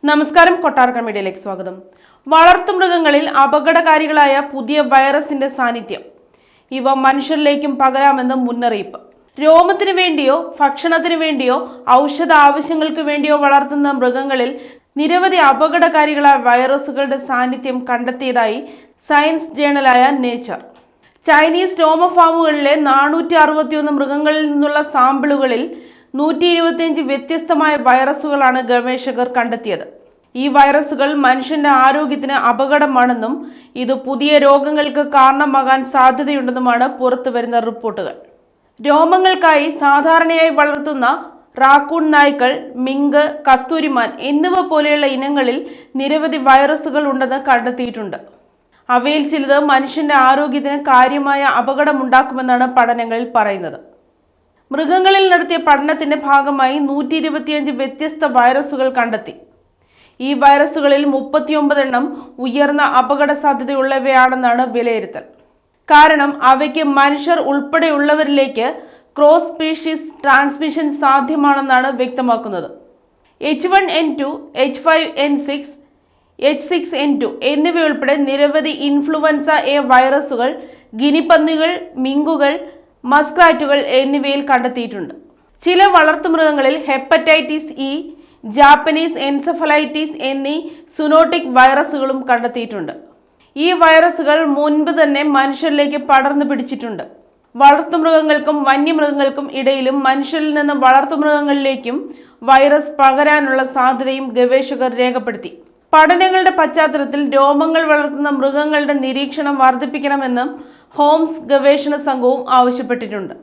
നമസ്കാരം, കൊട്ടാരക്കര മീഡിയയിലേക്ക് സ്വാഗതം. വളർത്തുമൃഗങ്ങളിൽ അപകടകാരികളായ പുതിയ വൈറസിന്റെ സാന്നിധ്യം. ഇവ മനുഷ്യരിലേക്കും പകരാമെന്ന് മുന്നറിയിപ്പ്. രോമത്തിനു വേണ്ടിയോ ഭക്ഷണത്തിനു വേണ്ടിയോ ഔഷധ ആവശ്യങ്ങൾക്ക് വേണ്ടിയോ വളർത്തുന്ന മൃഗങ്ങളിൽ നിരവധി അപകടകാരികളായ വൈറസുകളുടെ സാന്നിധ്യം കണ്ടെത്തിയതായി സയൻസ് ജേണലായ നേച്ചർ. ചൈനീസ് രോമ ഫാമുകളിലെ 461 മൃഗങ്ങളിൽ നിന്നുള്ള സാമ്പിളുകളിൽ 125 വ്യത്യസ്തമായ വൈറസുകളാണ് ഗവേഷകർ കണ്ടെത്തിയത്. ഈ വൈറസുകൾ മനുഷ്യന്റെ ആരോഗ്യത്തിന് അപകടമാണെന്നും ഇത് പുതിയ രോഗങ്ങൾക്ക് കാരണമാകാൻ സാധ്യതയുണ്ടെന്നുമാണ് പുറത്തുവരുന്ന റിപ്പോർട്ടുകൾ. രോമങ്ങൾക്കായി സാധാരണയായി വളർത്തുന്ന റാക്കൂൺ നായ്ക്കൾ, മിങ്ക്, കസ്തൂരിമാൻ എന്നിവ പോലെയുള്ള ഇനങ്ങളിൽ നിരവധി വൈറസുകൾ ഉണ്ടെന്ന് കണ്ടെത്തിയിട്ടുണ്ട്. അവയിൽ ചിലത് മനുഷ്യന്റെ ആരോഗ്യത്തിന് കാര്യമായ അപകടമുണ്ടാക്കുമെന്നാണ് പഠനങ്ങളിൽ പറയുന്നത്. മൃഗങ്ങളിൽ നടത്തിയ പഠനത്തിന്റെ ഭാഗമായി 125 വ്യത്യസ്ത വൈറസുകൾ കണ്ടെത്തി. ഈ വൈറസുകളിൽ 39 എണ്ണം ഉയർന്ന അപകട സാധ്യതയുള്ളവയാണെന്നാണ് വിലയിരുത്തൽ. കാരണം അവയ്ക്ക് മനുഷ്യർ ഉൾപ്പെടെയുള്ളവരിലേക്ക് ക്രോസ് സ്പീഷീസ് ട്രാൻസ്മിഷൻ സാധ്യമാണെന്നാണ് വ്യക്തമാക്കുന്നത്. H1N2, H5N6, H6N2 എന്നിവയുൾപ്പെടെ നിരവധി ഇൻഫ്ലുവൻസ എ വൈറസുകൾ ഗിനിപ്പന്നികൾ, മിങ്കുകൾ, മസ്ക്രാറ്റുകൾ എന്നിവയിൽ കണ്ടെത്തിയിട്ടുണ്ട്. ചില വളർത്തുമൃഗങ്ങളിൽ ഹെപ്പറ്റൈറ്റിസ് ഇ, ജാപ്പനീസ് എൻസെഫലൈറ്റിസ് എന്നീ സുനോട്ടിക് വൈറസുകളും കണ്ടെത്തിയിട്ടുണ്ട്. ഈ വൈറസുകൾ മുൻപ് തന്നെ മനുഷ്യരിലേക്ക് പടർന്നു പിടിച്ചിട്ടുണ്ട്. വളർത്തുമൃഗങ്ങൾക്കും വന്യമൃഗങ്ങൾക്കും ഇടയിലും മനുഷ്യരിൽ നിന്ന് വളർത്തുമൃഗങ്ങളിലേക്കും വൈറസ് പകരാനുള്ള സാധ്യതയും ഗവേഷകർ രേഖപ്പെടുത്തി. പഠനങ്ങളുടെ പശ്ചാത്തലത്തിൽ രോമങ്ങൾ വളർത്തുന്ന മൃഗങ്ങളുടെ നിരീക്ഷണം വർദ്ധിപ്പിക്കണമെന്നും ഹോംസ് ഗവേഷണ സംഘവും ആവശ്യപ്പെട്ടിട്ടുണ്ട്.